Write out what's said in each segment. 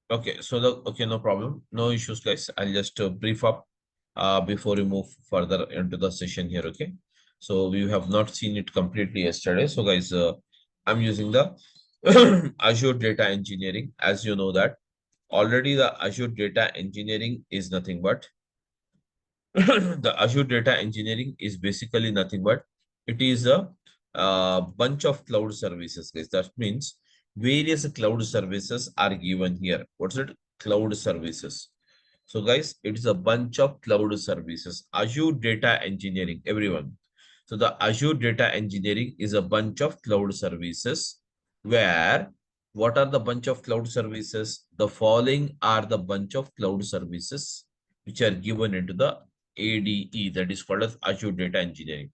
Okay, so no problem, no issues, guys. I'll just brief up before we move further into the session here. Okay, so we have not seen it completely yesterday. So, guys, I'm using the Azure Data Engineering. As you know that already, the Azure Data Engineering is nothing but the Azure Data Engineering is basically nothing but it is a bunch of cloud services, guys. That means various cloud services are given here. What's it? Cloud services. So, guys, it is a bunch of cloud services. Azure Data Engineering, everyone. So, the Azure Data Engineering is a bunch of cloud services where what are the bunch of cloud services? The following are the bunch of cloud services which are given into the ADE, that is called as Azure Data Engineering.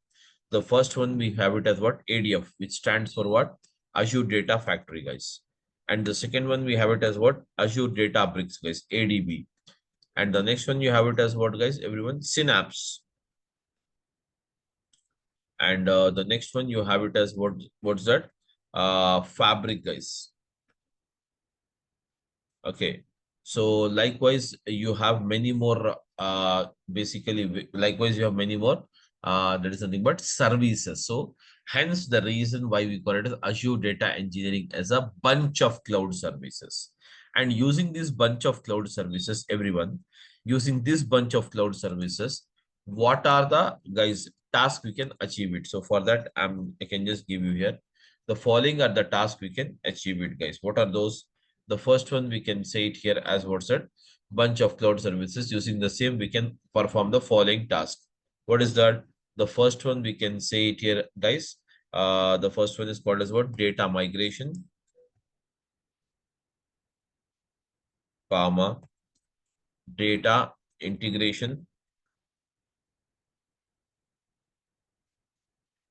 The first one we have it as what? ADF, which stands for what? Azure Data Factory, guys. And the second one we have it as what? Azure Data Bricks, guys, ADB. And the next one you have it as what, guys? Everyone, Synapse. And the next one you have it as what? What's that? Fabric, guys. Okay. So likewise, you have many more. Basically, likewise you have many more. That is nothing but services. So hence the reason why we call it as Azure Data Engineering as a bunch of cloud services. And using this bunch of cloud services, everyone, using this bunch of cloud services, what are the, guys, tasks we can achieve it? So for that, I can just give you here. The following are the tasks we can achieve it, guys. What are those? The first one we can say it here as what's it? Bunch of cloud services. Using the same, we can perform the following task. What is that? The first one we can say it here, guys. The first one is called as what? Data migration, comma, data integration,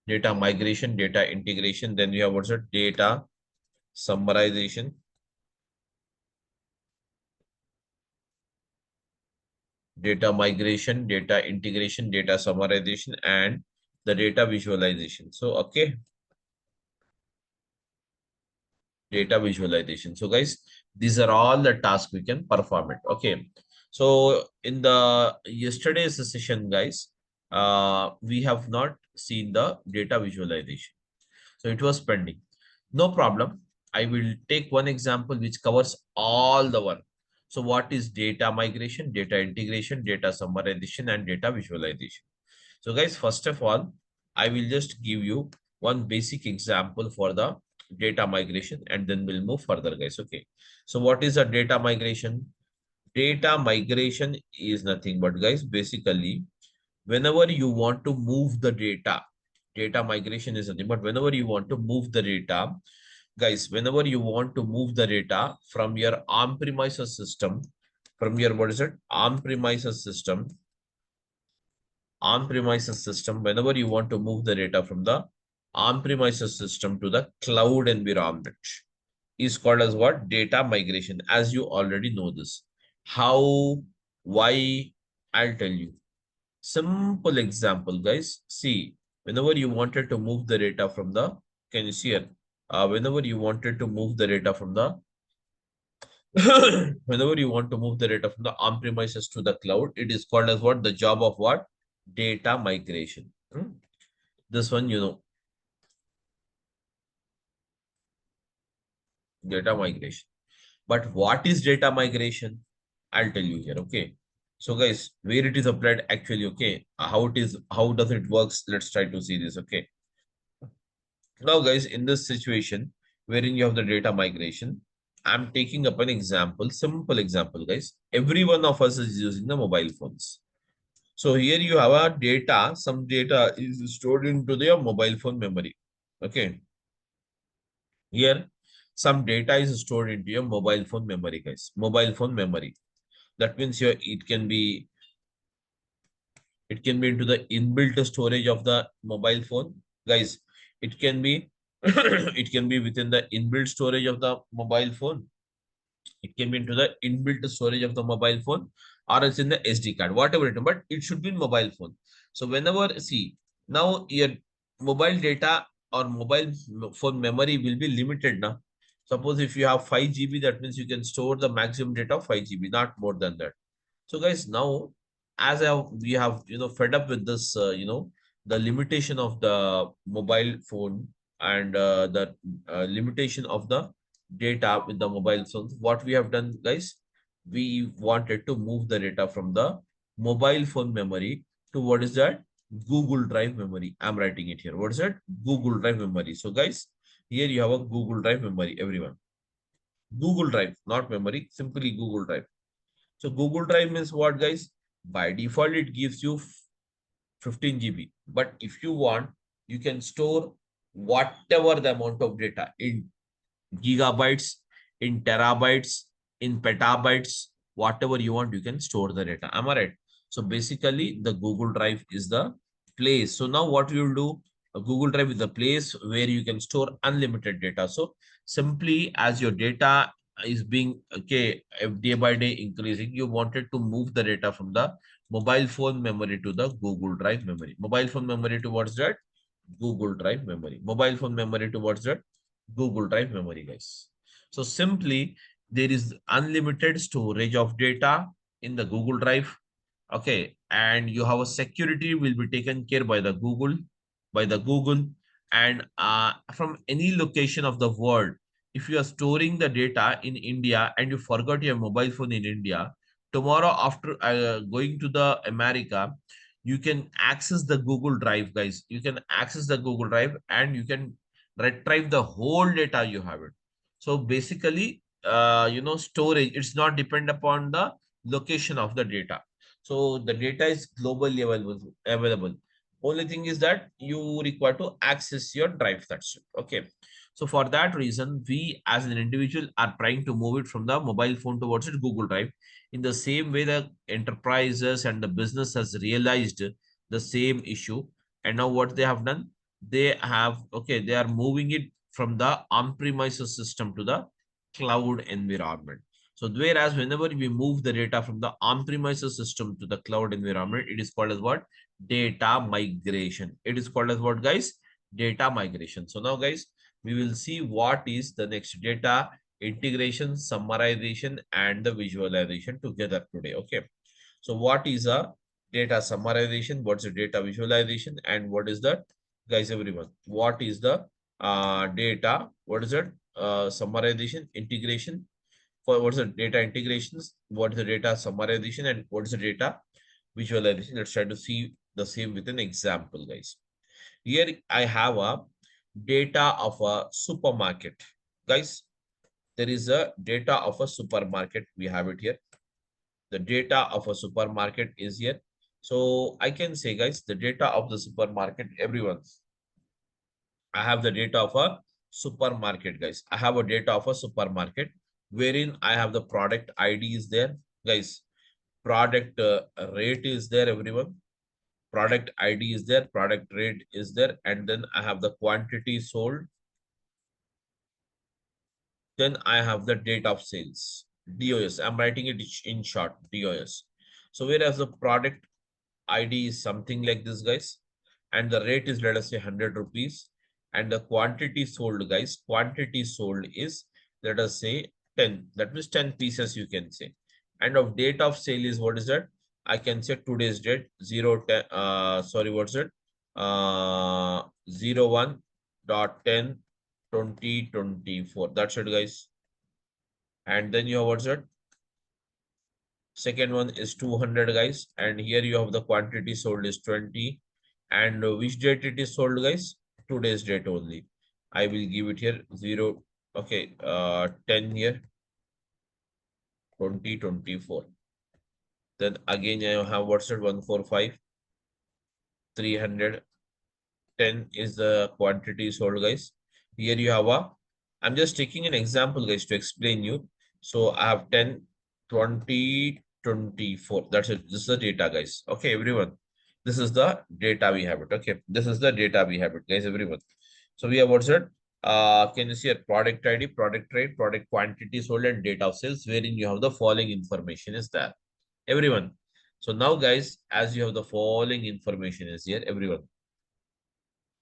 data migration, data integration. Then we have what's it? Data summarization, data migration, data integration, data summarization, and the data visualization. So, okay, data visualization. So, guys, these are all the tasks we can perform it. Okay. So, in the yesterday's session, guys, we have not seen the data visualization. So, it was pending. No problem. I will take one example which covers all the work. So, what is data migration, data integration, data summarization, and data visualization? So, guys, first of all, I will just give you one basic example for the data migration and then we'll move further, guys. Okay. So, what is a data migration? Data migration is nothing but, guys, basically, whenever you want to move the data migration is nothing but whenever you want to move the data, guys, whenever you want to move the data from your on-premises system, from your, what is it? On-premises system, whenever you want to move the data from the on-premises system to the cloud environment, is called as what? Data migration. As you already know this. How, why, I'll tell you. Simple example, guys. See, whenever you wanted to move the data from the, can you see here? Whenever you wanted to move the data from the, whenever you want to move the data from the on-premises to the cloud, it is called as what? The job of what? Data migration. This one, data migration. But what is data migration? I'll tell you here. Okay. So, guys, where it is applied actually, okay, how it is, how does it works? Let's try to see this. Okay. Now, guys, in this situation wherein you have the data migration, I'm taking up an example, simple example, guys. Every one of us is using the mobile phones. So here you have a data, some data is stored into the mobile phone memory. Okay. Here, some data is stored into your mobile phone memory, guys. Mobile phone memory. That means here it can be into the inbuilt storage of the mobile phone, guys. It can be it can be within the inbuilt storage of the mobile phone. It can be into the inbuilt storage of the mobile phone, or it's in the SD card, whatever it is, but it should be in mobile phone. So whenever, see, now your mobile data or mobile phone memory will be limited now. Suppose if you have 5 GB, that means you can store the maximum data of 5 GB, not more than that. So guys, now as we have fed up with this, the limitation of the mobile phone and the limitation of the data with the mobile phones. What we have done, guys, we wanted to move the data from the mobile phone memory to what is that? Google Drive memory. I'm writing it here. What is that? Google Drive memory. So guys, here you have a Google Drive memory, everyone. Google Drive, not memory, simply Google Drive. So Google Drive means what, guys? By default, it gives you 15 GB. But if you want, you can store whatever the amount of data in gigabytes, in terabytes, in petabytes, whatever you want, you can store the data. Am I right? So basically, the Google Drive is the place. So now what you will do, a Google Drive is the place where you can store unlimited data. So simply as your data is being, okay, day by day increasing, you wanted to move the data from the mobile phone memory to the Google Drive memory. Mobile phone memory towards that? Google Drive memory. Mobile phone memory towards that? Google Drive memory, guys. So simply, there is unlimited storage of data in the Google Drive. Okay, and you have a security will be taken care by the Google, and from any location of the world. If you are storing the data in India and you forgot your mobile phone in India, tomorrow after going to the America, you can access the Google Drive, guys. You can access the Google Drive and you can retrieve the whole data you have it. So basically, storage, it's not depend upon the location of the data. So the data is globally available. Only thing is that you require to access your drive. That's it. Okay. So for that reason, we as an individual are trying to move it from the mobile phone towards it Google Drive. In the same way, the enterprises and the business has realized the same issue. And now what they have done, they have, okay, they are moving it from the on-premises system to the cloud environment. So whereas whenever we move the data from the on-premises system to the cloud environment, it is called as what? Data migration. It is called as what, guys? Data migration. So now, guys, we will see what is the next data integration, summarization, and the visualization together today. Okay. So what is a data summarization? What's the data visualization? And what is the, guys, everyone, what is the data? What is it? Summarization, integration. For what's the data integrations? What is the data summarization? And what is the data visualization? Let's try to see the same with an example, guys. Here I have a data of a supermarket. Guys, there is a data of a supermarket. We have it here. The data of a supermarket is here. So I can say, guys, the data of the supermarket, everyone. I have the data of a supermarket, guys. I have a data of a supermarket wherein I have the product ID is there, guys. Product rate is there, everyone. Product ID is there, product rate is there, and then I have the quantity sold. Then I have the date of sales, DOS. I'm writing it in short, DOS. So whereas the product ID is something like this, guys, and the rate is, let us say, 100 rupees, and the quantity sold, guys, quantity sold is, let us say, 10. That means 10 pieces, you can say. And of date of sale is, what is that? I can say today's date, 010, sorry, what's it? 01.10.2024. That's it, guys. And then you have, what's it? Second one is 200, guys. And here you have the quantity sold is 20. And which date it is sold, guys? Today's date only. I will give it here 0. Okay, 10 here, 2024. Then again, I have what's it? 145, 300. 10 is the quantity sold, guys. Here you have a, I'm just taking an example, guys, to explain you. So I have 10, 20, 24. That's it. This is the data, guys. Okay, everyone. This is the data we have it. Okay, this is the data we have it, guys, everyone. So we have what's it? Can you see a product ID, product rate, product quantity sold, and date of sales, wherein you have the following information is there. Everyone. So now, guys, as you have the following information is here, everyone.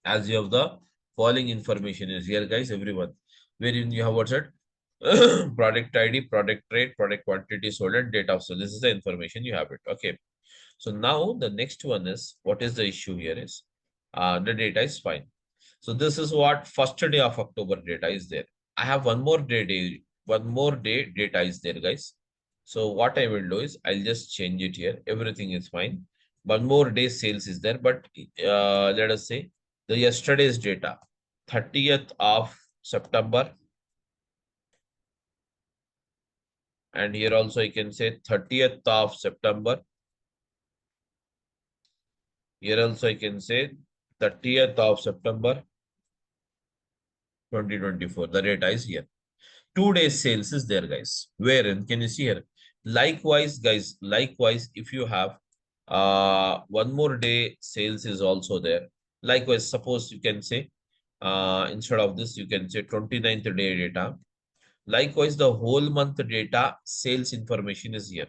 As you have the following information is here, guys, everyone. Wherein you have what's it? product ID, product rate, product quantity sold, and date of sale. This is the information you have it. Okay. So now the next one is, what is the issue here is the data is fine. So this is what first day of October data is there. I have one more day data is there, guys. So what I will do is I'll just change it here. Everything is fine. One more day sales is there, but let us say the yesterday's data, 30th of September. And here also I can say 30th of September. Here also I can say 30th of September 2024. The data is here. 2 days sales is there, guys. Wherein, can you see here? Likewise, guys, likewise, if you have one more day sales is also there. Likewise, suppose you can say instead of this, you can say 29th day data. Likewise, the whole month data sales information is here.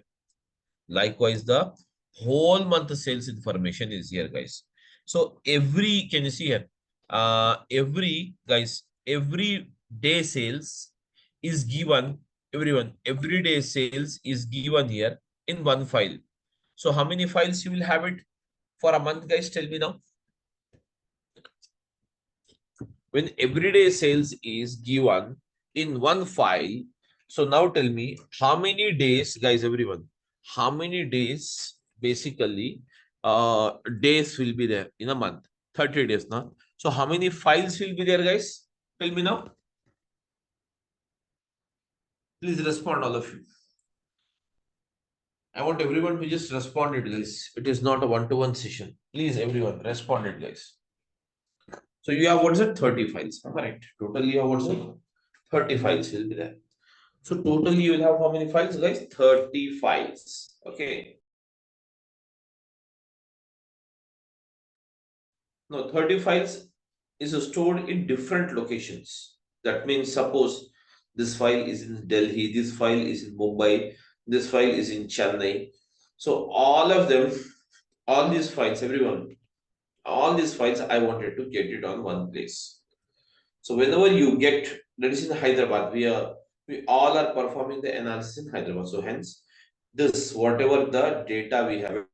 Likewise, the whole month sales information is here, guys. So every, can you see here? Every, guys, every day sales is given, everyone, every day sales is given here in one file. So how many files you will have it for a month, guys? Tell me now. When everyday sales is given in one file, so now tell me how many days, guys, everyone, how many days basically days will be there in a month? 30 days now. So how many files will be there, guys? Tell me now. Please respond, all of you. I want everyone to just respond it, guys. It is not a one-to-one session. Please, everyone, respond it, guys. So you have, what is it? 30 files. Correct. Totally, you have, what is it? 30 files will be there. So totally you will have how many files, guys? 30 files. Okay. Now 30 files is stored in different locations. That means suppose this file is in Delhi, this file is in Mumbai, this file is in Chennai. So all of them, all these files, everyone, all these files, I wanted to get it on one place. So whenever you get, that is in Hyderabad, we all are performing the analysis in Hyderabad. So hence, this whatever the data we have,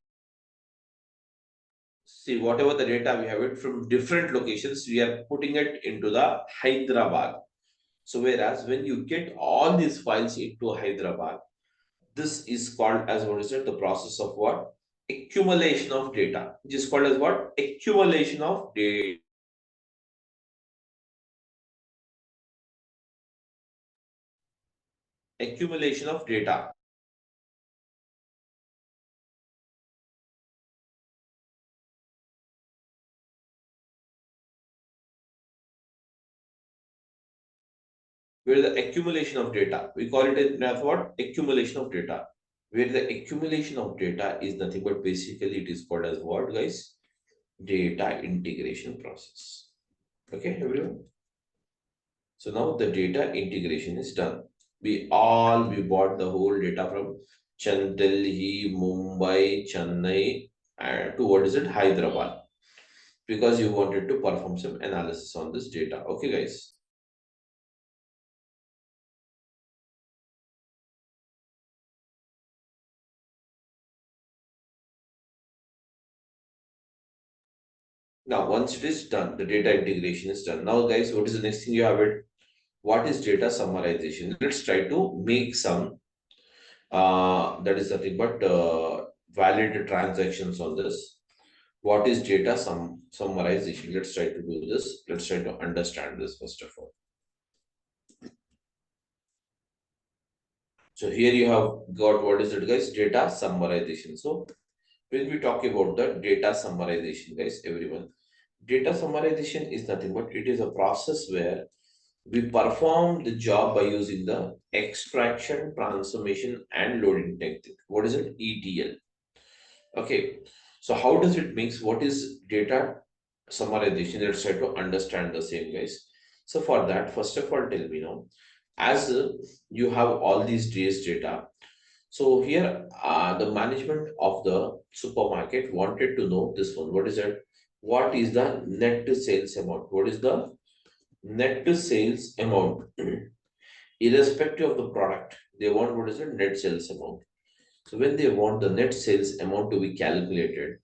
see whatever the data we have it from different locations, we are putting it into the Hyderabad. So whereas when you get all these files into Hyderabad, this is called as, what is it? The process of what? Accumulation of data, which is called as what? Accumulation of data. Accumulation of data. Where the accumulation of data, we call it as what? Accumulation of data. Where the accumulation of data is nothing but basically it is called as what, guys? Data integration process. Okay, everyone. So now the data integration is done. We bought the whole data from Delhi, Mumbai, Chennai, and to what is it? Hyderabad. Because you wanted to perform some analysis on this data. Okay, guys. Now, once it is done, the data integration is done. Now, guys, what is the next thing you have it? What is data summarization? Let's try to make some, that is nothing but valid transactions on this. What is data summarization? Let's try to do this. Let's try to understand this first of all. So here you have got, what is it, guys? Data summarization. So when we talk about the data summarization, guys, everyone, data summarization is nothing but it is a process where we perform the job by using the extraction, transformation, and loading technique. What is it? ETL. Okay. So how does it mix? What is data summarization? Let's try to understand the same, guys. So for that, first of all, tell me now, as you have all these days data. So here, the management of the supermarket wanted to know this one. What is it? What is the net sales amount? What is the net sales amount irrespective of the product, they want what is the net sales amount. So when they want the net sales amount to be calculated,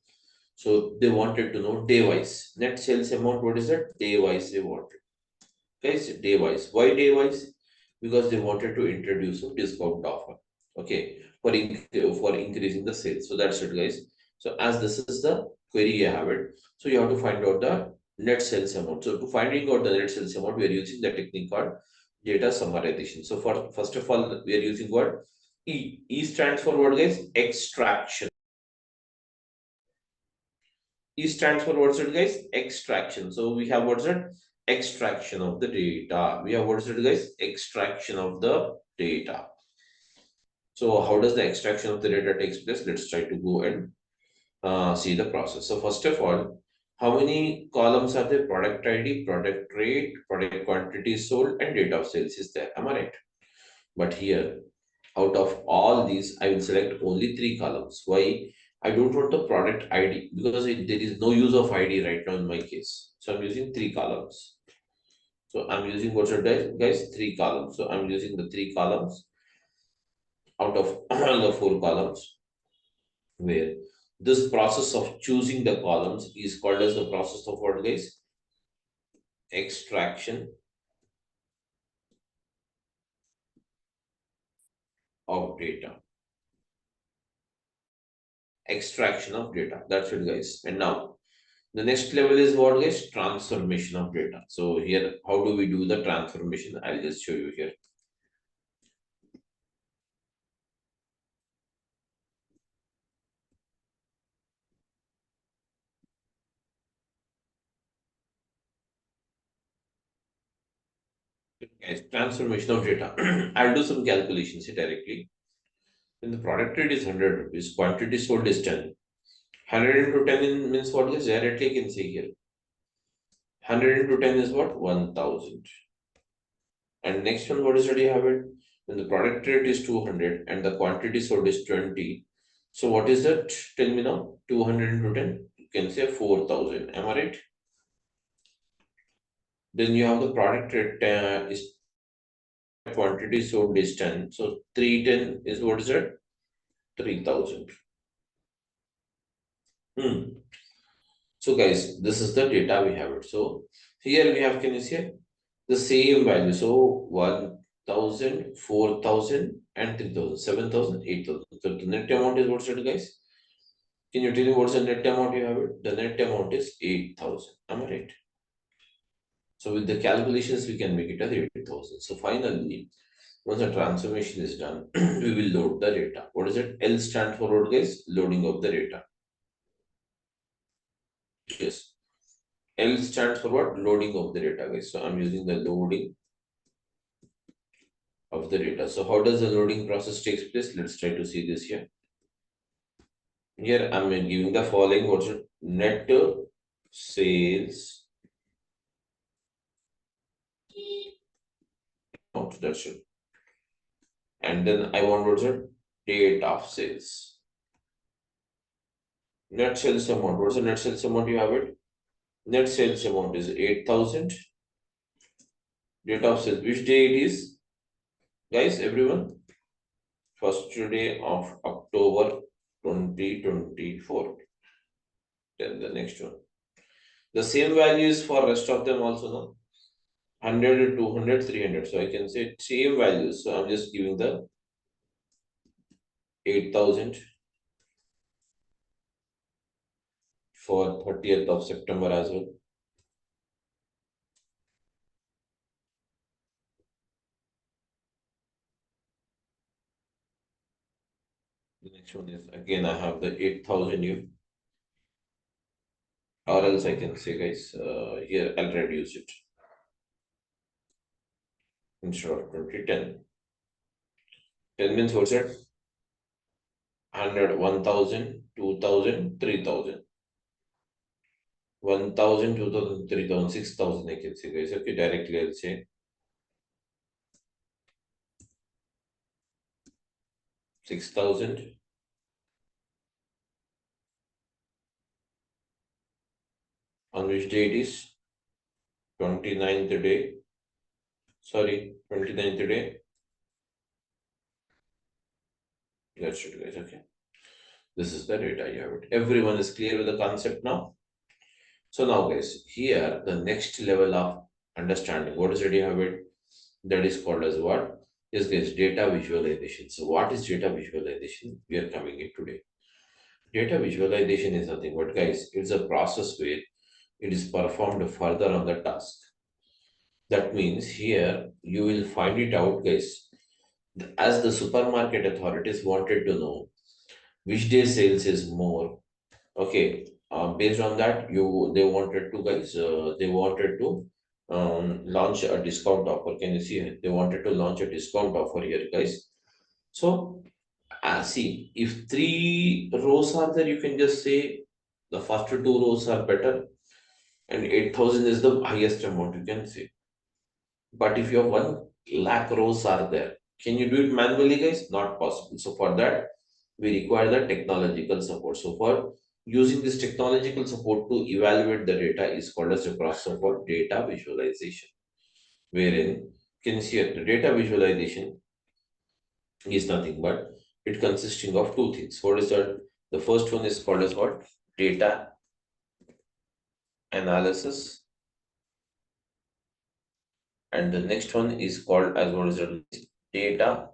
so they wanted to know day wise net sales amount. What is that? Day wise they wanted. Guys, day wise. Why day wise? Because they wanted to introduce a discount offer. Okay, for increasing the sales. So that's it, guys. So as this is the query you have it, so you have to find out the net sales amount. So to finding out the net sales amount, we are using the technique called data summarization. So for first of all, we are using what? E. E stands for what, guys? Extraction. E stands for what's it, guys? Extraction. So we have what's it? Extraction of the data. We have what's it, guys? Extraction of the data. So how does the extraction of the data takes place? Let's try to go and see the process. So first of all, how many columns are there? Product ID, product rate, product quantity sold, and date of sales is there. Am I right? But here, out of all these, I will select only three columns. Why? I don't want the product ID because there is no use of ID right now in my case. So I'm using three columns. So I'm using what's it, guys? Three columns. So I'm using the three columns out of all the four columns, where this process of choosing the columns is called as the process of what, guys? Extraction of data. Extraction of data. That's it, guys. And now the next level is what, guys? Transformation of data. So here, how do we do the transformation? I'll just show you here. Guys, transformation of data. I'll do some calculations here directly. When the product rate is 100 rupees, quantity sold is 10. 100 into 10 means what, guys? Directly I can say here. 100 into 10 is what? 1000. And next one, what is already have it? When the product rate is 200 and the quantity sold is 20. So what is that? Tell me now. 200 into 10. You can say 4000. Am I right? Then you have the product rate is quantity sold is 10. So 310 is what is that? 3000. So guys, this is the data we have it. So here we have, can you see the same value? So 1000, 4000 and 3000, 7000, 8000. So the net amount is what's it, guys? Can you tell me what's the net amount you have it? The net amount is 8000. Am I right? So with the calculations, we can make it as 8000. So finally, once the transformation is done, we will load the data. What is it? L stand for what, guys? Loading of the data. Yes. L stands for what? Loading of the data, guys. So I'm using the loading of the data. So how does the loading process takes place? Let's try to see this here. Here I'm giving the following. What's it? Net sales. That's it. And then I want what's it? Date of sales. Net sales amount. What's the net sales amount you have it? Net sales amount is 8000. Date of sales. Which day it is? Guys, everyone. First day of October 2024. Then the next one. The same value is for rest of them also, no? 100, 200, 300. So I can say same values. So I'm just giving the 8000 for 30th of September as well. The next one is again I have the 8000 here. Or else I can say, guys, here I'll reduce it. Instead of 2010. 10 means what's that? 100, 1000, 2000, 3000. 1000, 2000, 3000, 6000 I can say, guys. Okay, directly I'll say 6000. On which day it is? 29th day. Sorry, 29th day. That's it, guys. Okay. This is the data you have it. Everyone is clear with the concept now. So now, guys, here the next level of understanding. What is it you have it? That is called as what? Is this data visualization. So what is data visualization? We are coming in today. Data visualization is nothing but, guys, it's a process where it is performed further on the task. That means here you will find it out, guys. As the supermarket authorities wanted to know which day sales is more. Okay, based on that, they wanted to, guys. They wanted to launch a discount offer. Can you see it? They wanted to launch a discount offer here, guys. So, see, if three rows are there, you can just say the first two rows are better, and 8,000 is the highest amount you can say. But if your 1 lakh rows are there, can you do it manually, guys? Not possible. So for that, we require the technological support. So for using this technological support to evaluate the data is called as a process for data visualization. Wherein, can you see it? The data visualization is nothing but it consisting of two things. What is that? The first one is called as what? Data analysis. And the next one is called as what is it? Data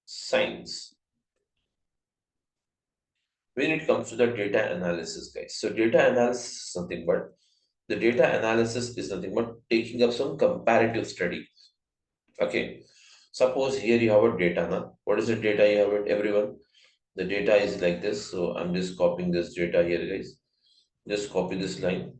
science. When it comes to the data analysis, guys. So data analysis is nothing but the data analysis is nothing but taking up some comparative study. Okay. Suppose here you have a data. Now, what is the data you have it, everyone? The data is like this. So I'm just copying this data here, guys. Just copy this line.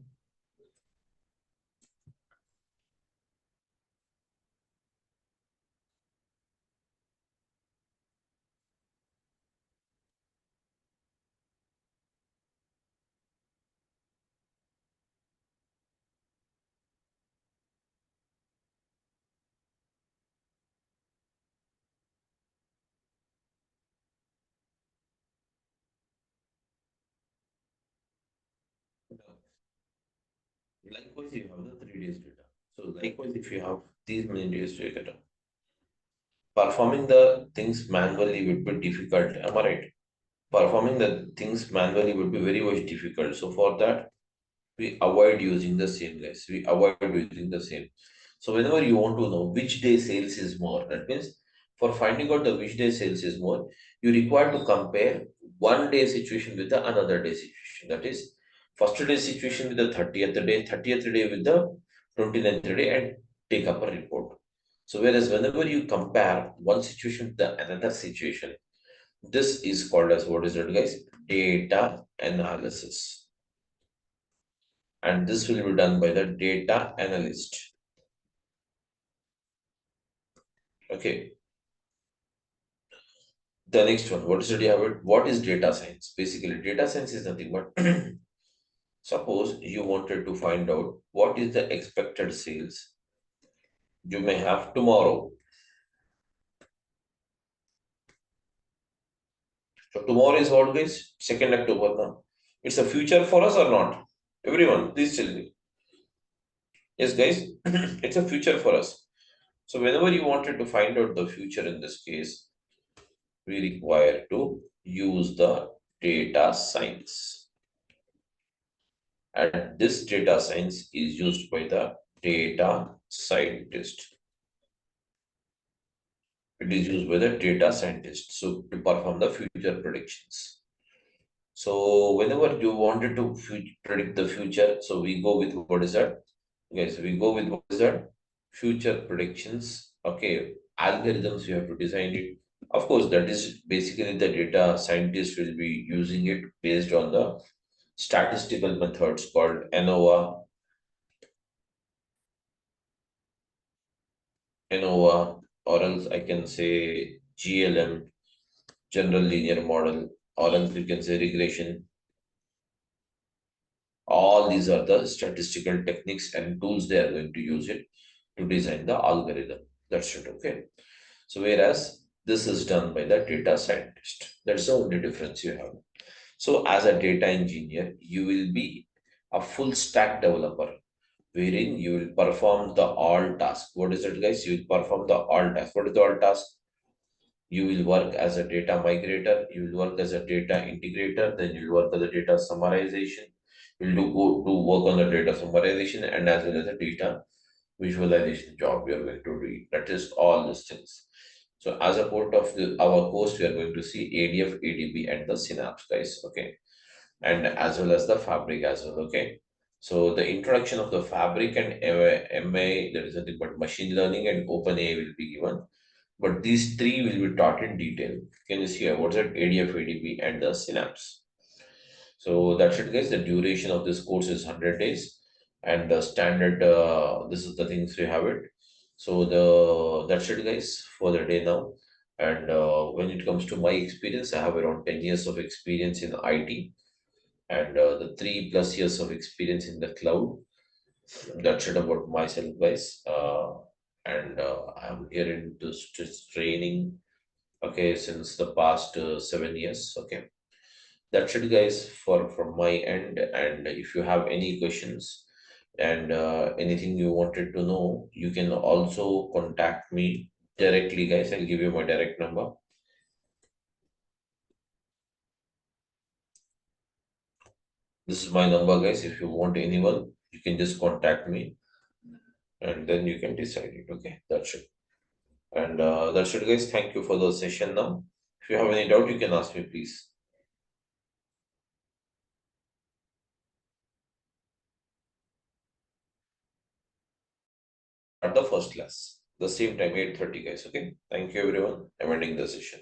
Likewise, you have the 3 days data. So likewise, if you have these many days data, performing the things manually would be difficult. Am I right? Performing the things manually would be very much difficult. So for that, we avoid using the same, guys. We avoid using the same. So whenever you want to know which day sales is more, that means for finding out the which day sales is more, you require to compare 1 day situation with the another day situation. That is first day situation with the 30th day with the 29th day, and take up a report. So whereas whenever you compare one situation with the another situation, this is called as what is it, guys? Data analysis. And this will be done by the data analyst. Okay. The next one, what is it? You have it? What is data science? Basically, data science is nothing but suppose you wanted to find out what is the expected sales you may have tomorrow. So tomorrow is what, guys? 2nd October now. It's a future for us or not? Everyone, please tell me. Yes, guys, it's a future for us. So whenever you wanted to find out the future in this case, we require to use the data science. And this data science is used by the data scientist. It is used by the data scientist so to perform the future predictions. So whenever you wanted to predict the future, so we go with what is that? Guys, we go with what is that? Future predictions. Okay, algorithms you have to design it. Of course, that is basically the data scientist will be using it based on the statistical methods called ANOVA, or else I can say GLM, general linear model, or else you can say regression. All these are the statistical techniques and tools they are going to use it to design the algorithm. That's it, okay? So whereas this is done by the data scientist. That's the only difference you have. So as a data engineer, you will be a full stack developer wherein you will perform the all task. What is it, guys? You will perform the all task. What is the all task? You will work as a data migrator, you will work as a data integrator, then you will work as a data summarization. You'll go to work on the data summarization and as well as a data visualization job we are going to read. That is all these things. So as a part of our course, we are going to see ADF, ADB, and the Synapse, guys. Okay, and as well as the Fabric as well. Okay. So the introduction of the Fabric and MA, there is nothing but machine learning and OpenAI will be given. But these three will be taught in detail. Can you see what's that ADF, ADB, and the Synapse? So that's it, guys. The duration of this course is 100 days, and the standard. This is the things we have it. So that's it, guys, for the day now. And when it comes to my experience, I have around 10 years of experience in IT and the 3+ years of experience in the cloud. That's it about myself, guys. And I'm here in this training, okay, since the past 7 years. Okay, that's it, guys, for from my end. And if you have any questions and anything you wanted to know, you can also contact me directly, guys. I'll give you my direct number. This is my number, guys. If you want anyone, you can just contact me and then you can decide it. Okay, that's it. And that's it, guys. Thank you for the session now. If you have any doubt, you can ask me, please. At the first class, the same time, 8:30, guys. Okay. Thank you, everyone. I'm ending the session.